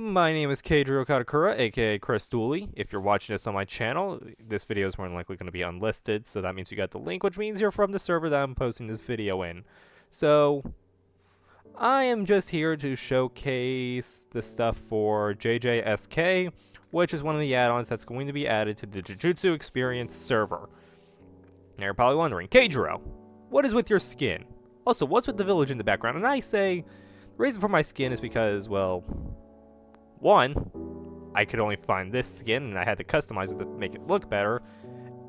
My name is Keijiro Katakura, aka Chris Dooley. If you're watching this on my channel, this video is more than likely going to be unlisted, so that means you got the link, which means you're from the server that I'm posting this video in. So, I am just here to showcase the stuff for JJSK, which is one of the add-ons that's going to be added to the Jujutsu Experience server. Now you're probably wondering, Keijiro, what is with your skin? Also, what's with the village in the background? And I say, the reason for my skin is because, well, one, I could only find this skin and I had to customize it to make it look better.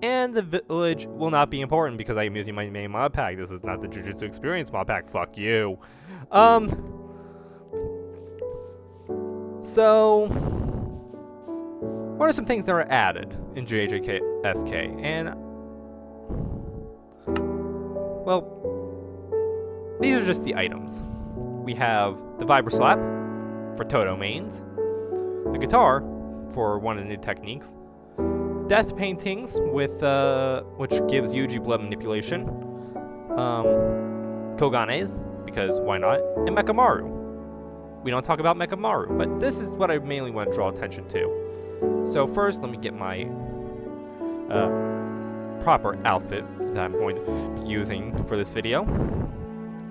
And the village will not be important because I am using my main mod pack. This is not the Jujutsu Experience mod pack. Fuck you. So, what are some things that are added in JJSK? And, well, these are just the items. We have the Vibra Slap for Toto mains, the guitar for one of the new techniques, death paintings with which gives Yuji blood manipulation, Koganes, because why not, and Mekamaru. We don't talk about Mekamaru, but this is what I mainly want to draw attention to. So first, let me get my proper outfit that I'm going to be using for this video,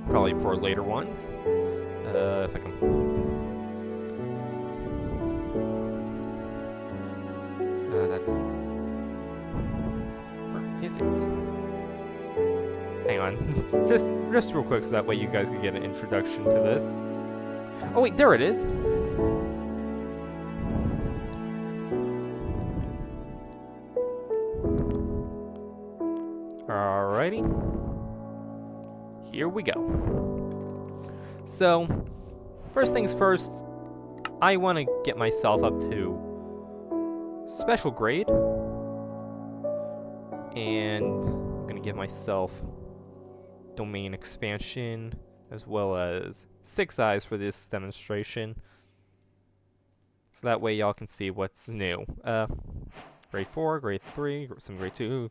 probably for later ones. If I can. That's. Where is it? Hang on. just real quick so that way you guys can get an introduction to this. Oh wait, there it is. Alrighty. Here we go. So, first things first, I want to get myself up to special grade, and I'm going to give myself domain expansion as well as 6 eyes for this demonstration, so that way y'all can see what's new. Grade 4, grade 3, some grade 2,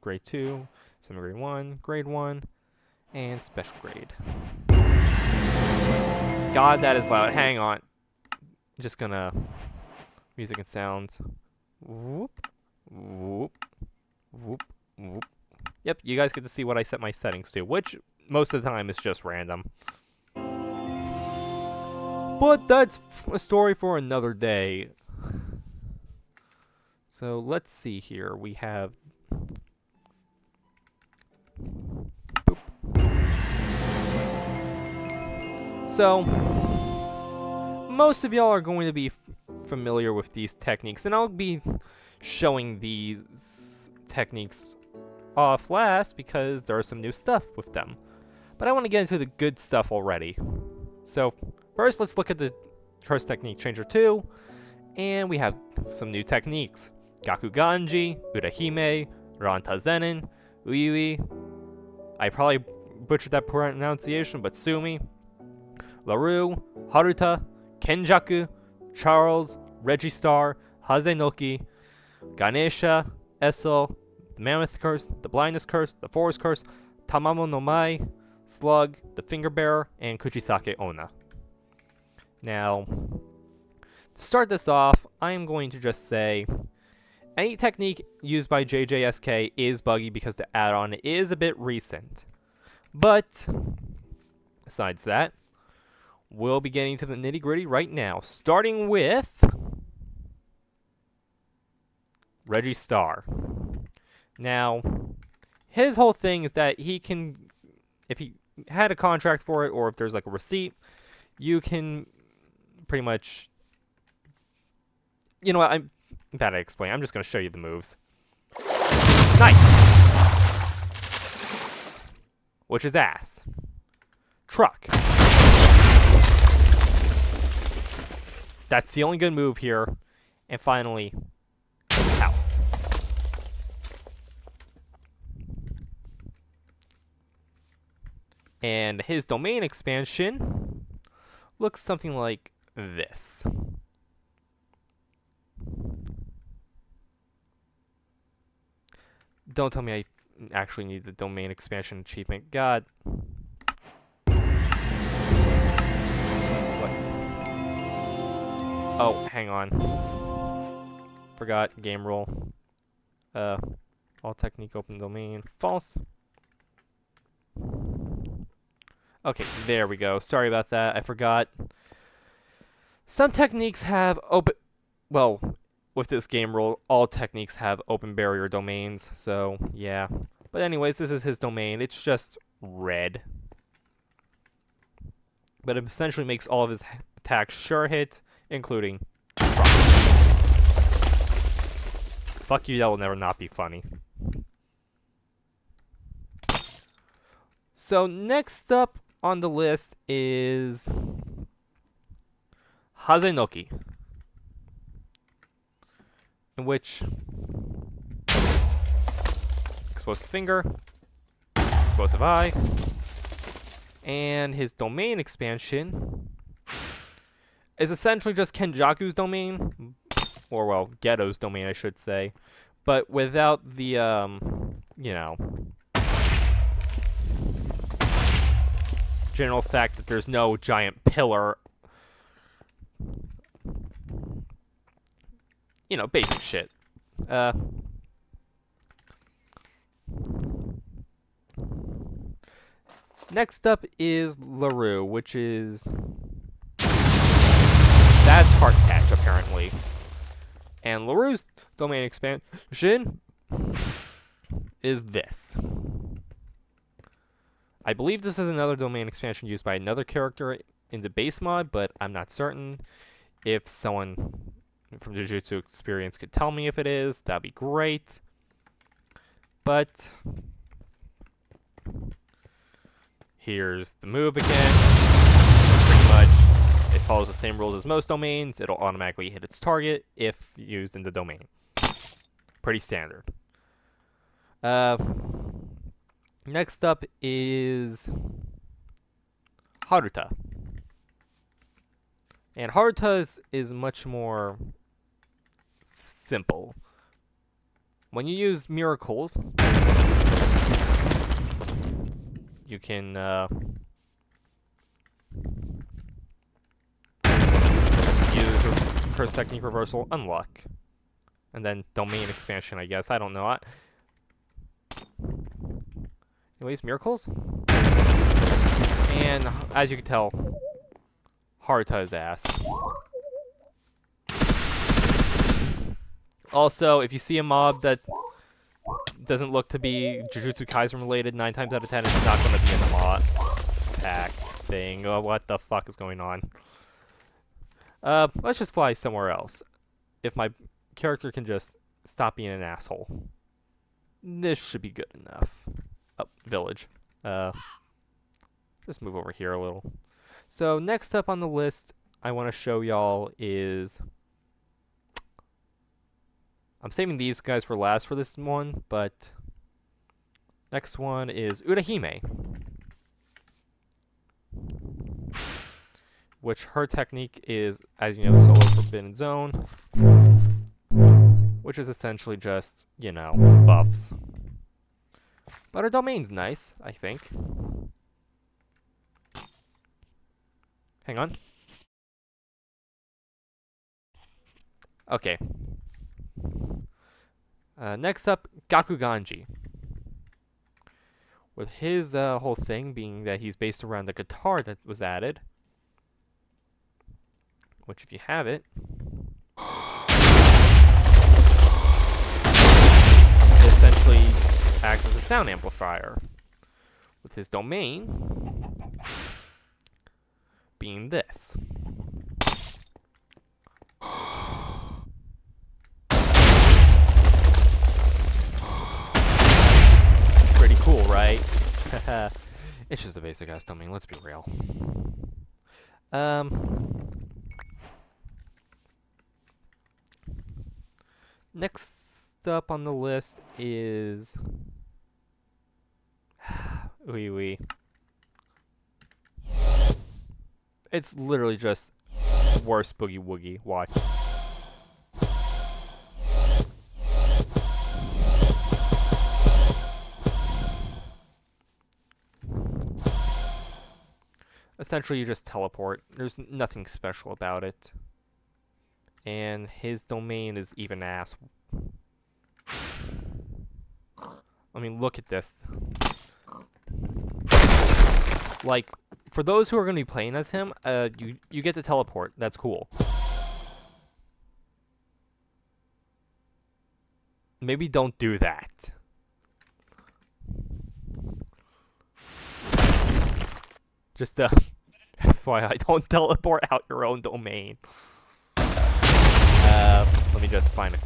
some grade 1, and special grade. God, that is loud. Hang on. Just gonna music and sounds. Whoop, whoop, whoop, whoop. Yep, you guys get to see what I set my settings to, which most of the time is just random. But that's a story for another day. So let's see here. We have. Boop. So, most of y'all are going to be familiar with these techniques, and I'll be showing these techniques off last because there are some new stuff with them. But I want to get into the good stuff already. So, first let's look at the Curse Technique Changer 2, and we have some new techniques. Gakuganji, Urahime, Ranta Zenin, Uiui. I probably butchered that pronunciation, but sue me. Laru, Haruta, Kenjaku, Charles, Registar, Hazenoki, Ganesha, Essel, the Mammoth Curse, the Blindness Curse, the Forest Curse, Tamamo no Mai, Slug, the Finger Bearer, and Kuchisake Onna. Now, to start this off, I am going to just say, any technique used by JJSK is buggy because the add-on is a bit recent. But, besides that, we'll be getting to the nitty-gritty right now, starting with Registar. Now, his whole thing is that he can, if he had a contract for it, or if there's like a receipt, you can pretty much, you know what, I'm bad at explaining. I'm just going to show you the moves. Knife! Which is ass. Truck. That's the only good move here. And finally, house. And his domain expansion looks something like this. Don't tell me I actually need the domain expansion achievement. God. What? Oh, hang on. Forgot game rule. All technique open domain. False. Okay, there we go. Sorry about that. I forgot. Some techniques have open... Well, with this game rule, all techniques have open barrier domains. So, yeah. But anyways, this is his domain. It's just red. But it essentially makes all of his attacks sure hit, including... Fuck you, that will never not be funny. So next up on the list is Hazenoki, in which explosive finger, explosive eye, and his domain expansion is essentially just Kenjaku's domain, or well, Geto's domain, I should say, but without the you know, general fact that there's no giant pillar. You know, basic shit. Next up is LaRue, which is... That's Heart Catch, apparently. And LaRue's domain expansion is this. I believe this is another domain expansion used by another character in the base mod, but I'm not certain. If someone from the Jujutsu experience could tell me if it is, that'd be great. But here's the move again. Pretty much, it follows the same rules as most domains. It'll automatically hit its target if used in the domain. Pretty standard. Next up is Haruta. And Haruta is much more simple. When you use miracles, you can use curse technique reversal, unlock, and then domain expansion, I guess. I don't know. Anyways, miracles. And as you can tell, Haruta's ass. Also, if you see a mob that doesn't look to be Jujutsu Kaisen related, 9 times out of 10 it's not going to be in the mod pack thing. Oh, what the fuck is going on? Let's just fly somewhere else. If my character can just stop being an asshole. This should be good enough. Oh, village. Just move over here a little. So next up on the list I want to show y'all is... I'm saving these guys for last for this one, but... Next one is Urahime. Which her technique is, as you know, Solo Forbidden Zone. Which is essentially just, you know, buffs. But her domain's nice, I think. Hang on. Okay. Next up, Gakuganji. With his whole thing being that he's based around the guitar that was added. Which, if you have it, it essentially acts as a sound amplifier. With his domain being this. Pretty cool, right? It's just a basic ass domain, let's be real. Next up on the list is Wee. It's literally just worse boogie woogie. Watch. Essentially, you just teleport. There's nothing special about it. And his domain is even ass. I mean, look at this. Like, for those who are going to be playing as him, you get to teleport. That's cool. Maybe don't do that. Just FYI, don't teleport out your own domain. Let me just find it.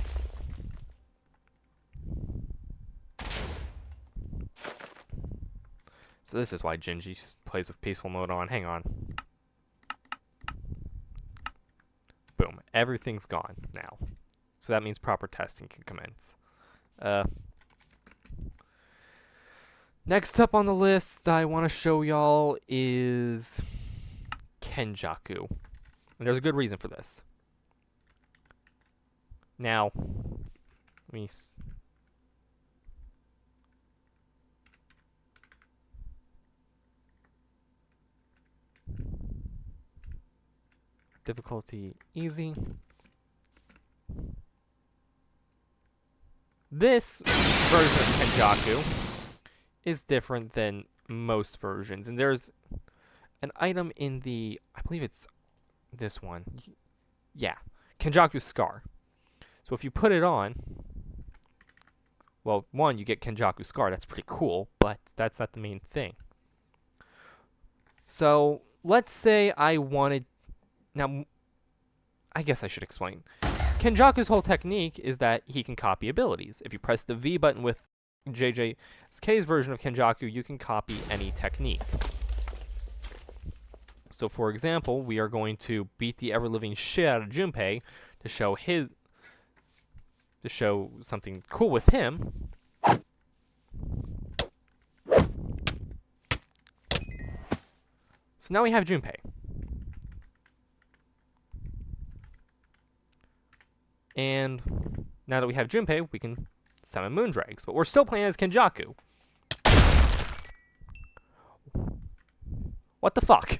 So this is why Gingy plays with peaceful mode on. Hang on. Boom. Everything's gone now. So that means proper testing can commence. Next up on the list that I want to show y'all is Kenjaku. And there's a good reason for this. Now, let me... Difficulty easy. This version of Kenjaku is different than most versions. And there's an item in the... I believe it's this one. Yeah. Kenjaku Scar. So if you put it on... Well, one, you get Kenjaku Scar. That's pretty cool. But that's not the main thing. So, let's say I wanted... Now, I guess I should explain. Kenjaku's whole technique is that he can copy abilities. If you press the V button with JJSK's version of Kenjaku, you can copy any technique. So, for example, we are going to beat the ever-living shit out of Junpei to show something cool with him. So now we have Junpei. And now that we have Junpei, we can summon Moondrags. But we're still playing as Kenjaku. What the fuck?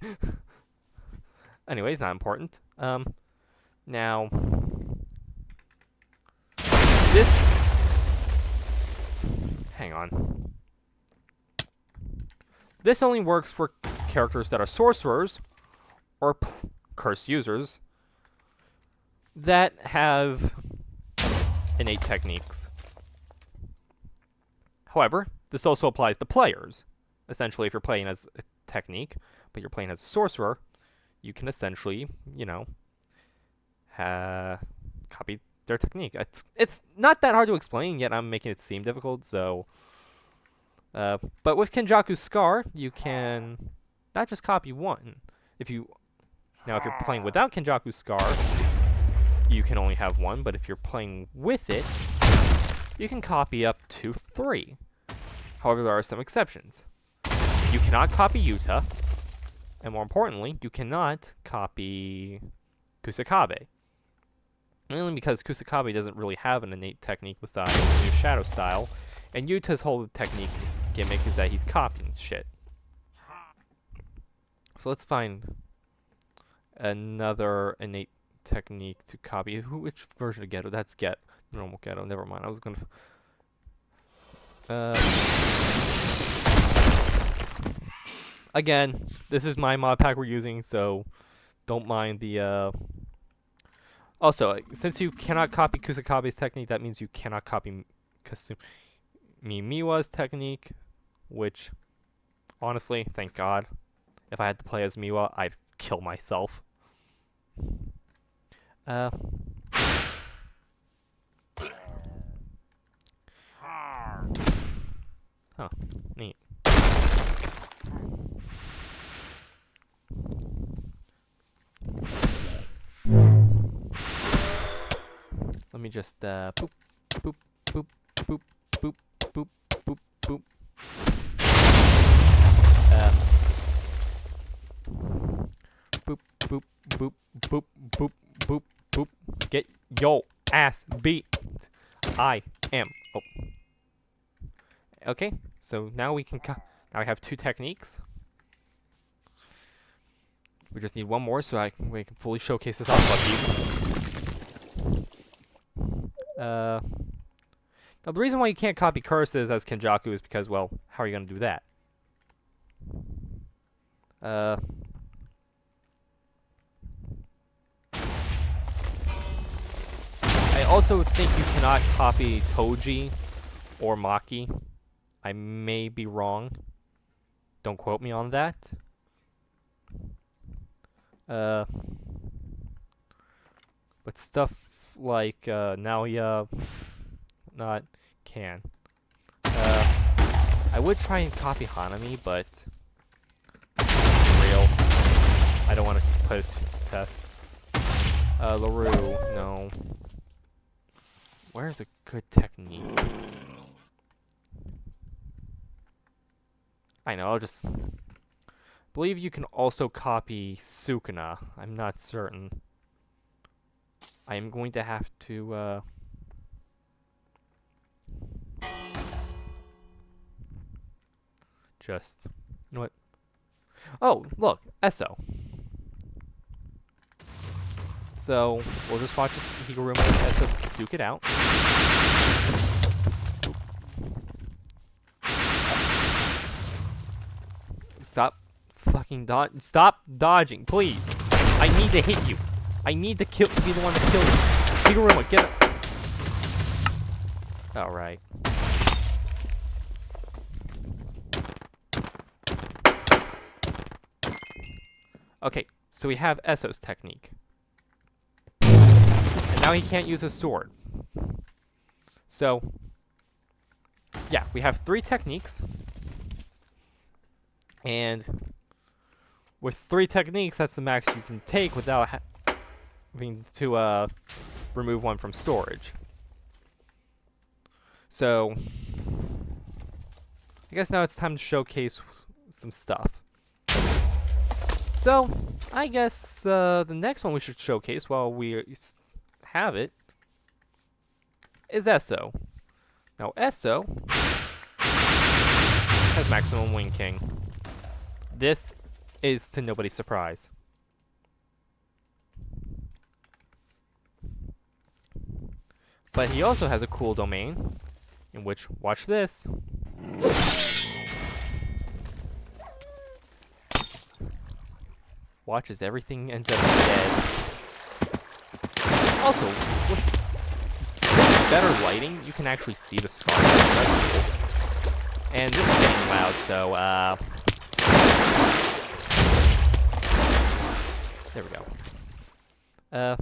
Anyways, not important. Now... This... Hang on. This only works for characters that are sorcerers or cursed users that have innate techniques. However, this also applies to players. Essentially, if you're playing as a technique, but you're playing as a sorcerer, you can essentially, you know, copy their technique. It's not that hard to explain, yet I'm making it seem difficult, so... but with Kenjaku Scar, you can not just copy one. If you're playing without Kenjaku Scar, you can only have one, but if you're playing with it, you can copy up to 3. However, there are some exceptions. You cannot copy Yuta, and more importantly, you cannot copy Kusakabe. Mainly because Kusakabe doesn't really have an innate technique besides his new Shadow style, and Yuta's whole technique gimmick is that he's copying shit. So let's find another innate technique to copy. Which version of Geto? That's normal Geto. Never mind. I was gonna... Again, this is my mod pack we're using, so don't mind the... Also, since you cannot copy Kusakabe's technique, that means you cannot copy Miwa's technique, which, honestly, thank God. If I had to play as Miwa, I'd kill myself. Oh, neat. Let me just boop, boop, boop, boop, boop, boop, boop, boop. Boop, boop, boop, boop, boop, boop, boop. Get your ass beat. I am. Oh. Okay, so now we can. Now I have 2 techniques. We just need one more so we can fully showcase this off. Now, the reason why you can't copy curses as Kenjaku is because, well, how are you going to do that? I also think you cannot copy Toji or Maki. I may be wrong. Don't quote me on that. But stuff like Naoya, not can. I would try and copy Hanami, but real. I don't want to put it to the test. LaRue, no. Where's a good technique? I know, I'll just... believe you can also copy Sukuna. I'm not certain. I am going to have to, just... You know what? Oh, look! Esso. So, we'll just watch Higuruma and Esso duke it out. Stop fucking stop dodging, please. I need to hit you. I need to be the one to kill you. Higuruma, get it. Alright. Okay, so we have Esso's technique. And now he can't use his sword. So, yeah, we have 3 techniques. And with 3 techniques, that's the max you can take without having to remove one from storage. So, I guess now it's time to showcase some stuff. So, I guess the next one we should showcase while we have it is Esso. Now, Esso has maximum Wing King. This is to nobody's surprise. But he also has a cool domain, in which, watch this. Watch as everything ends up dead. Also, with this better lighting, you can actually see the scar. And this is getting loud, so, there we go.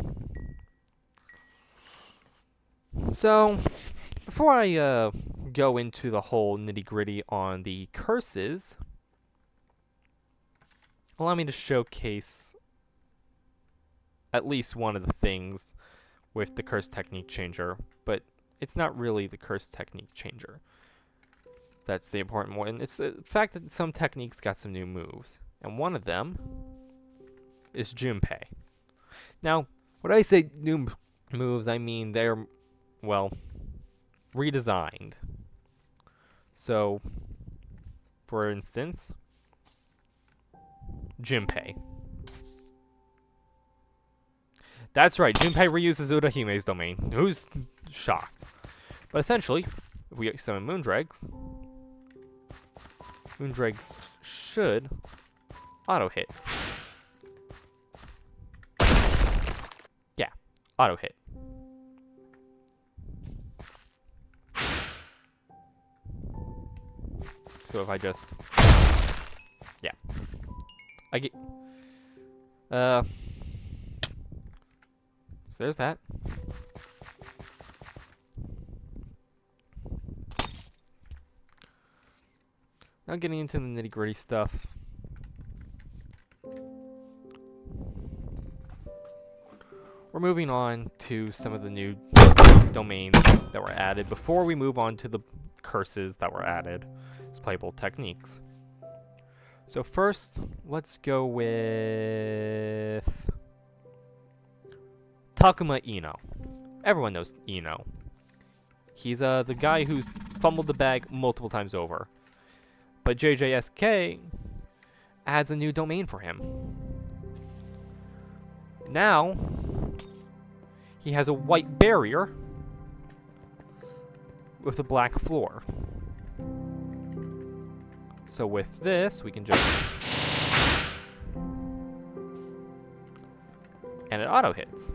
So, before I go into the whole nitty-gritty on the curses, allow me to showcase at least one of the things with the curse technique changer, but it's not really the curse technique changer. That's the important one. It's the fact that some techniques got some new moves, and one of them is Junpei. Now, when I say new moves, I mean they're, well, redesigned. So, for instance, Junpei. That's right, Junpei reuses Urahime's domain. Who's shocked? But essentially, if we summon Moondregs, Moondregs should auto-hit. Yeah, auto-hit. So if I just... yeah. I get... so there's that. Now getting into the nitty-gritty stuff. We're moving on to some of the new domains that were added before we move on to the curses that were added as playable techniques. So first, let's go with Takuma Ino. Everyone knows Ino. He's the guy who's fumbled the bag multiple times over. But JJSK adds a new domain for him. Now, he has a white barrier with a black floor. So with this, we can just... And it auto-hits.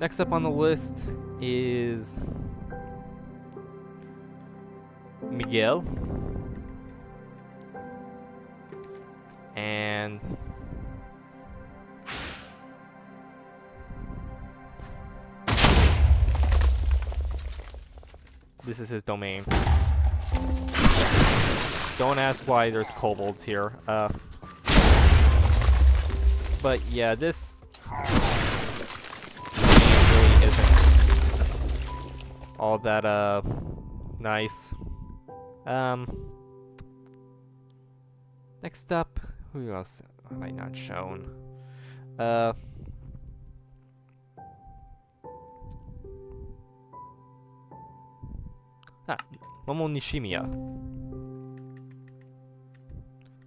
Next up on the list is Miguel. And this is his domain. Don't ask why there's kobolds here. But yeah, this really isn't all that nice. Next up, who else have I not shown? Momo Nishimiya.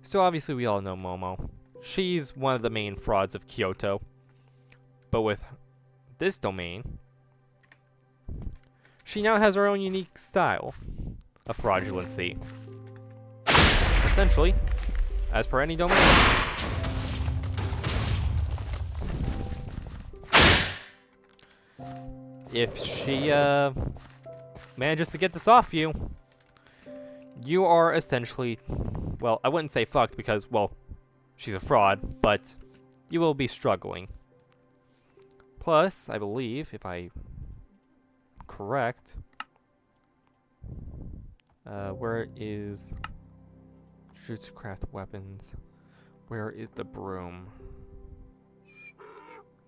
So obviously we all know Momo. She's one of the main frauds of Kyoto. But with this domain, she now has her own unique style of fraudulency. Essentially, as per any domain. If she manages to get this off you, you are essentially, well, I wouldn't say fucked because, well, she's a fraud, but you will be struggling. Plus, I believe, if I'm correct, where is Jujutsu craft weapons? Where is the broom?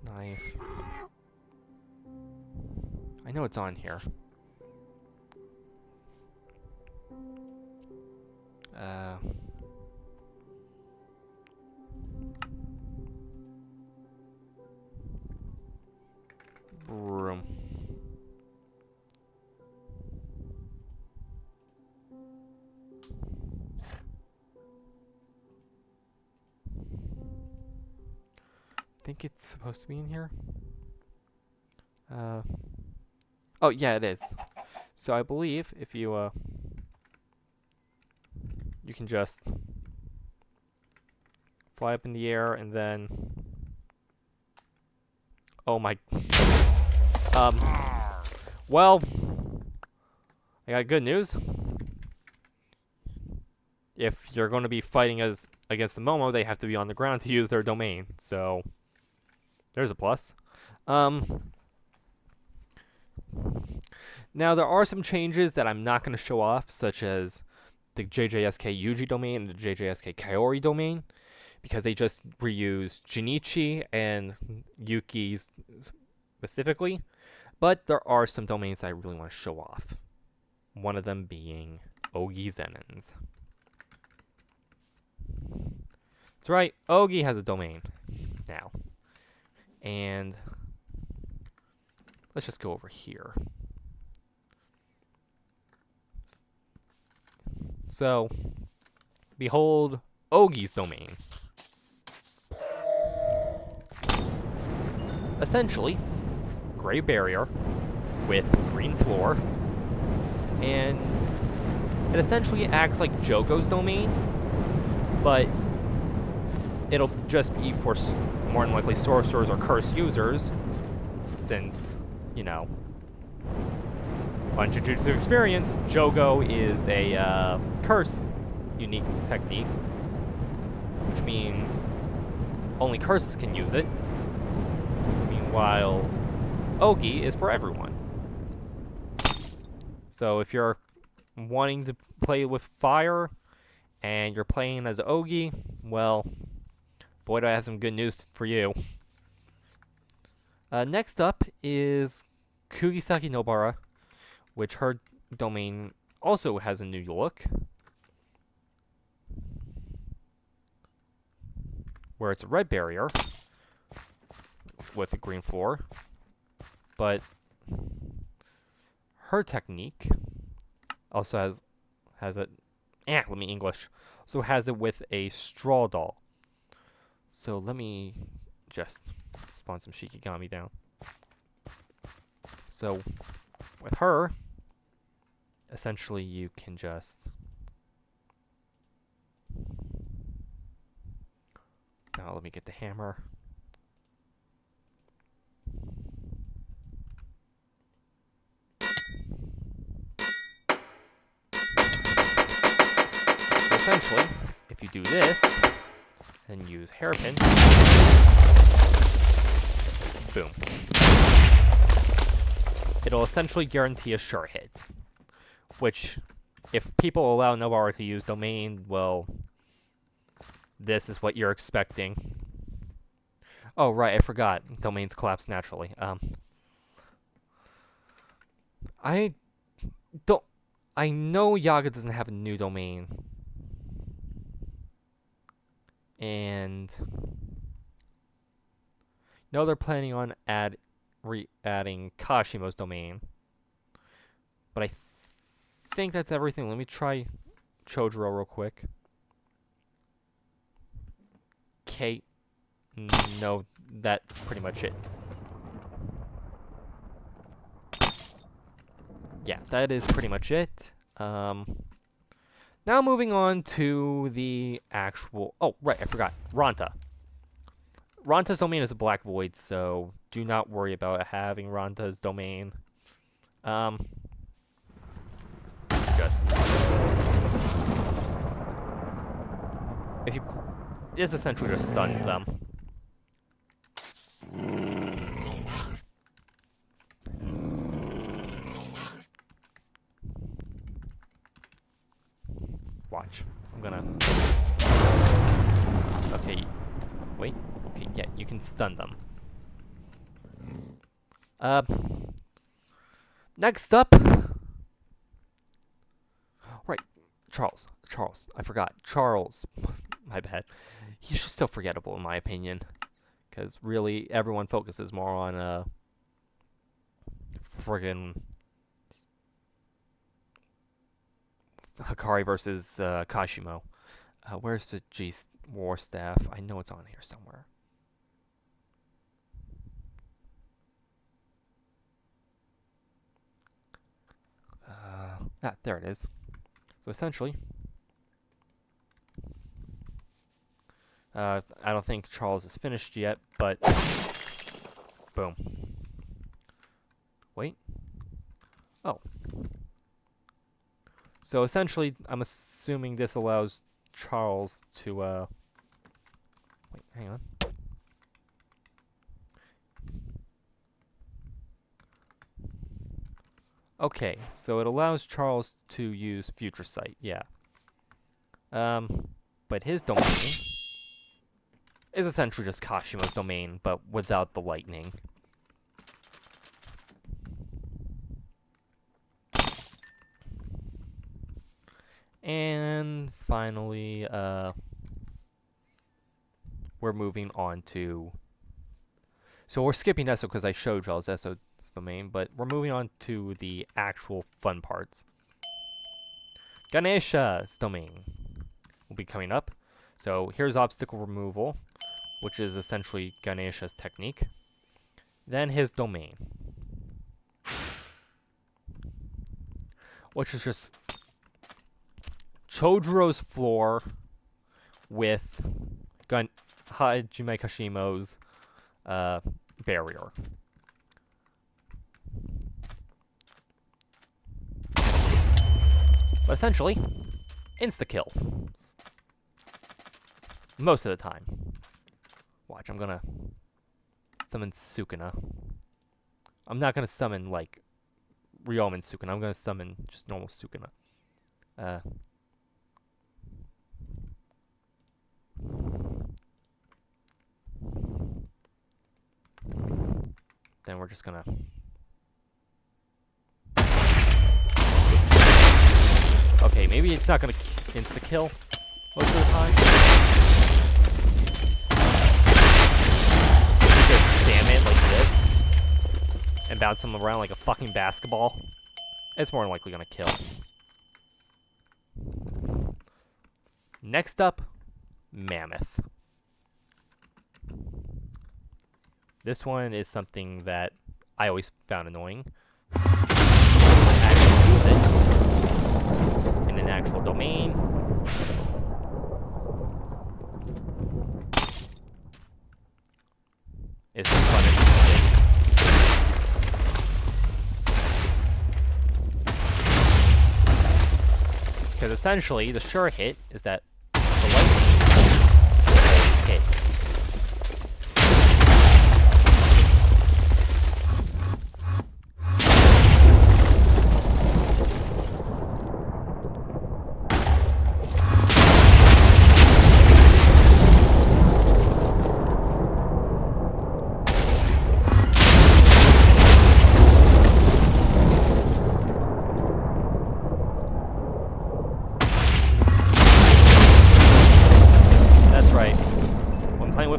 Knife. I know it's on here. Broom. I think it's supposed to be in here. Oh yeah, it is. So I believe if you you can just fly up in the air and then, oh my, well, I got good news. If you're going to be fighting against the Momo, they have to be on the ground to use their domain. So there's a plus. Now there are some changes that I'm not going to show off, such as the JJSK Yuji domain and the JJSK Kaori domain, because they just reuse Jinichi and Yuki's specifically. But there are some domains that I really want to show off. One of them being Ogi Zenins. That's right, Ogi has a domain now. And let's just go over here. So, behold Ogi's domain. Essentially, gray barrier with green floor, and it essentially acts like Jogo's domain, but it'll just be for more than likely sorcerers or curse users, since, you know, on Jujutsu experience, Jogo is a curse unique technique, which means only curses can use it. Meanwhile, Ogi is for everyone. So if you're wanting to play with fire and you're playing as Ogi, well, boy, do I have some good news for you. Next up is Kugisaki Nobara, which her domain also has a new look, where it's a red barrier with a green floor, but her technique also has let me English. Also has it with a straw doll. So let me just spawn some Shikigami down. So with her, essentially you can just... Now let me get the hammer. So essentially, if you do this, and use hairpin, boom. It'll essentially guarantee a sure hit. Which, if people allow Nobar to use domain, well, this is what you're expecting. Oh, right, I forgot. Domains collapse naturally. I know Yaga doesn't have a new domain. And no, they're planning on re-adding Kashimo's domain. But I think that's everything. Let me try Chojuro real quick. Kate. No, that's pretty much it. Yeah, that is pretty much it. Now moving on to the actual... Oh, right, I forgot. Ranta. Ranta's domain is a black void, so do not worry about having Ranta's domain. Just... If you... This essentially just stuns them. Watch. I'm gonna... Okay. Wait. Okay, yeah, you can stun them. Next up... Right. Charles. I forgot. Charles. My bad. He's just so forgettable, in my opinion. Because really, everyone focuses more on, friggin' Hikari versus Kashimo. Where's the War Staff? I know it's on here somewhere. There it is. So essentially, I don't think Charles is finished yet, but boom. Wait. Oh. So essentially, I'm assuming this allows Charles to, wait, hang on. Okay, so it allows Charles to use Future Sight, yeah. But his domain is essentially just Kashimo's domain, but without the lightning. And finally, we're moving on to... So we're skipping Esso because I showed y'all's Esso's domain, but we're moving on to the actual fun parts. Ganesha's domain will be coming up. So here's obstacle removal, which is essentially Ganesha's technique. Then his domain, which is just Chojuro's floor with Hajime Kashimo's barrier. But essentially, insta-kill. Most of the time. Watch, I'm gonna summon Sukuna. I'm not gonna summon, like, Ryomen Sukuna. I'm gonna summon just normal Sukuna. Then we're just gonna... Okay, maybe it's not gonna insta-kill most of the time. You just spam it like this and bounce them around like a fucking basketball. It's more than likely gonna kill. Next up, Mammoth. This one is something that I always found annoying. Actually use it in an actual domain. Is to punish it. Because essentially, the sure hit is that the lightning always hit.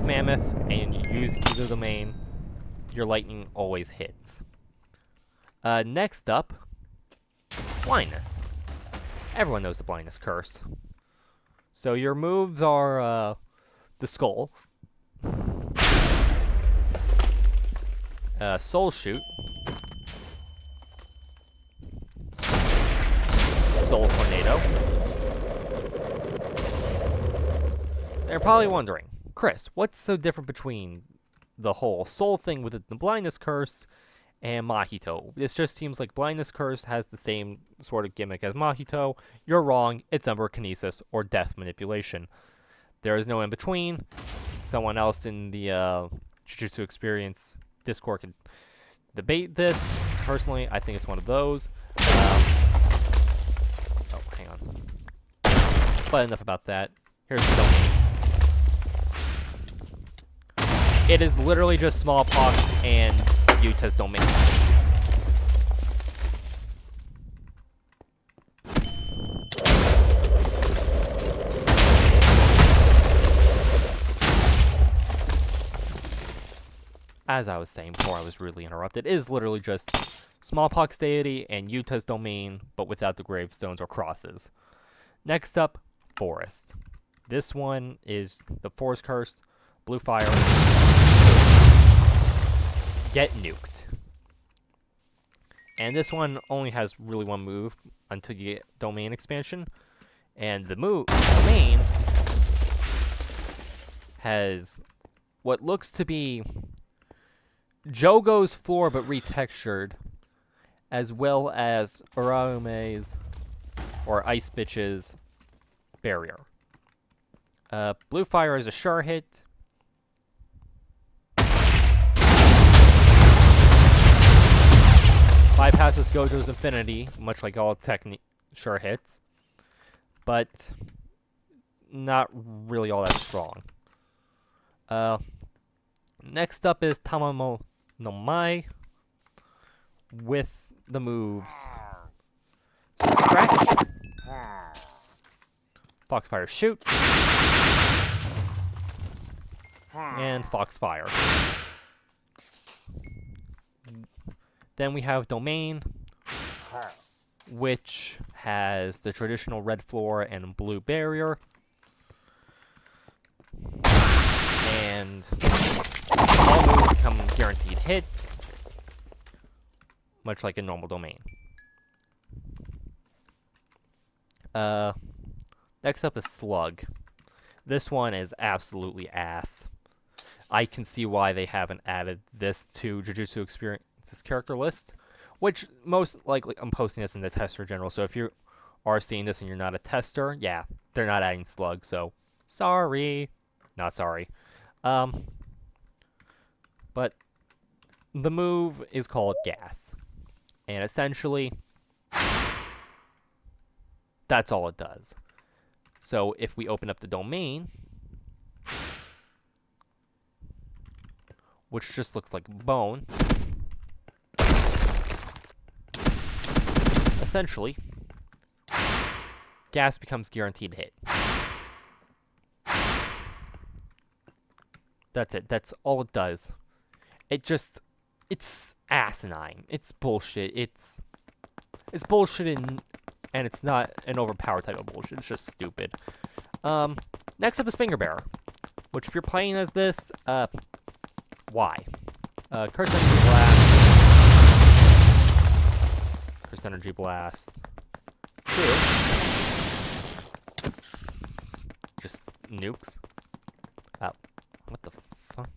Mammoth and you use either domain, your lightning always hits. Next up, blindness. Everyone knows the blindness curse. So your moves are the skull, soul shoot, soul tornado. They're probably wondering, Chris, what's so different between the whole soul thing with the blindness curse and Mahito? This just seems like blindness curse has the same sort of gimmick as Mahito. You're wrong. It's Kinesis or death manipulation. There is no in between. Someone else in the Jujutsu Experience Discord can debate this. Personally, I think it's one of those. Oh, hang on. But enough about that. Here's the domain. It is literally just smallpox and Yuta's domain. As I was saying before I was rudely interrupted, it is literally just smallpox deity and Yuta's domain, but without the gravestones or crosses. Next up, forest. This one is the forest curse, blue fire. Get nuked. And this one only has really one move until you get domain expansion. And the domain has what looks to be Jogo's floor but retextured, as well as Uraume's or Ice Bitch's barrier. Blue fire is a sure hit. Bypasses Gojo's infinity, much like all sure hits, but not really all that strong. Next up is Tamamo no Mai with the moves Stretch, Foxfire Shoot, and Foxfire. Then we have Domain, which has the traditional red floor and blue barrier. And all moves become guaranteed hit, much like a normal domain. Next up is Slug. This one is absolutely ass. I can see why they haven't added this to Jujutsu Experience's character list, which most likely I'm posting this in the tester general. So if you are seeing this and you're not a tester, yeah, they're not adding Slug. So sorry, not sorry. But the move is called Gas, and essentially that's all it does. So if we open up the domain, which just looks like bone, essentially Gas becomes guaranteed hit. That's it. That's all it does. It's asinine. It's bullshit. It's bullshit and it's not an overpowered type of bullshit. It's just stupid. Next up is Finger Bearer, which if you're playing as this, why? Cursed Energy Blast. Cursed Energy Blast. 2. Just nukes. Oh, what the fuck?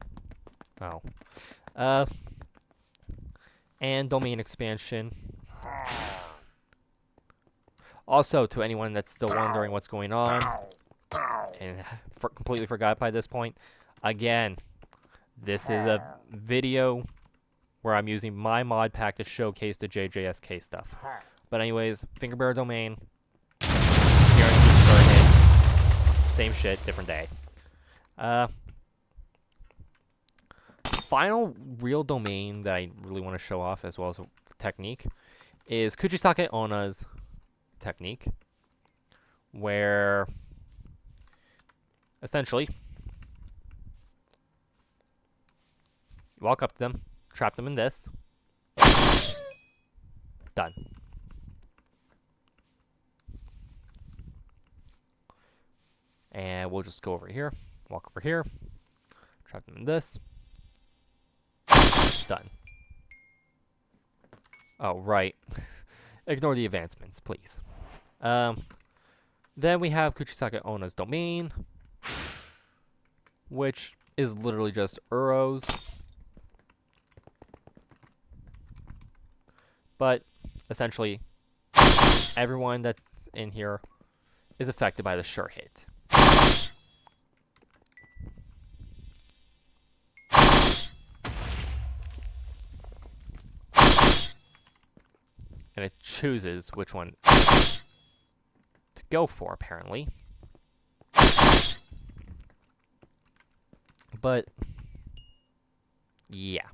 Oh. And Domain Expansion. Also, to anyone that's still wondering what's going on, and completely forgot by this point, again, this is a video where I'm using my mod pack to showcase the JJSK stuff. But anyways, Finger Bearer Domain, guaranteed start hit, same shit, different day. Final real domain that I really want to show off, as well as the technique, is Kuchisake Ona's technique, where essentially you walk up to them, trap them in this, done. And we'll just go over here, walk over here, trap them in this, done. Oh, right. Ignore the advancements, please. Then we have Kuchisake Ona's domain, which is literally just Uros. But essentially, everyone that's in here is affected by the sure hit. And it chooses which one to go for, apparently. But, yeah.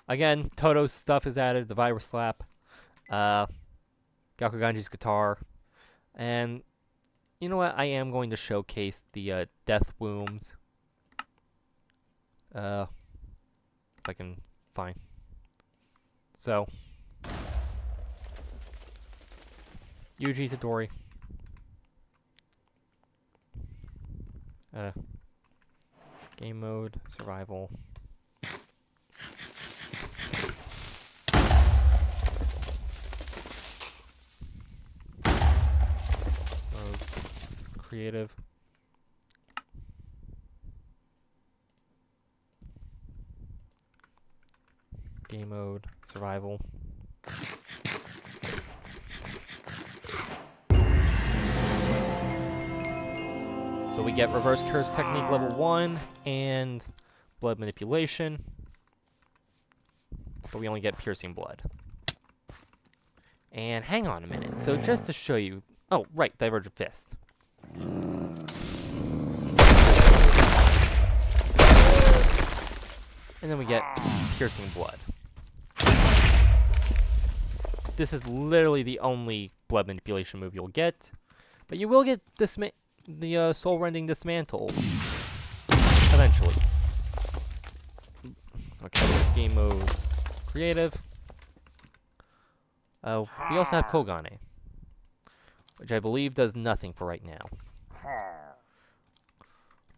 Again, Toto's stuff is added, the Virus Slap, Gakuganji's guitar, and you know what? I am going to showcase the Death Wombs. If I can find. So, Yuji Todori. Game mode, survival. Creative. Game mode, survival. So we get Reverse Curse Technique level 1 and Blood Manipulation. But we only get Piercing Blood. And hang on a minute. So just to show you... Oh, right, Divergent Fist. And then we get Piercing Blood. This is literally the only blood manipulation move you'll get. But you will get the Soul Rending Dismantle eventually. Okay, game mode, creative. We also have Kogane, which I believe does nothing for right now.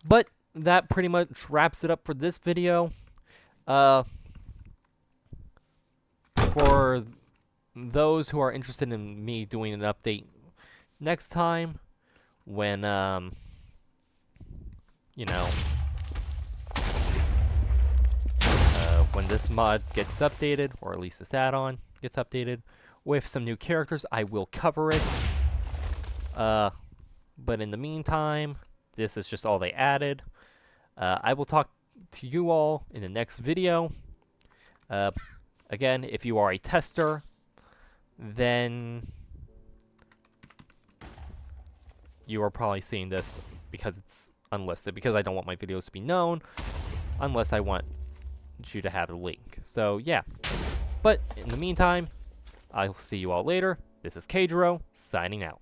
But that pretty much wraps it up for this video. For those who are interested in me doing an update next time, when, you know, when this mod gets updated, or at least this add-on gets updated, with some new characters, I will cover it. But in the meantime, this is just all they added. I will talk to you all in the next video. Again, if you are a tester, then you are probably seeing this because it's unlisted, because I don't want my videos to be known unless I want you to have a link. So yeah, but in the meantime, I'll see you all later. This is Keijiro, signing out.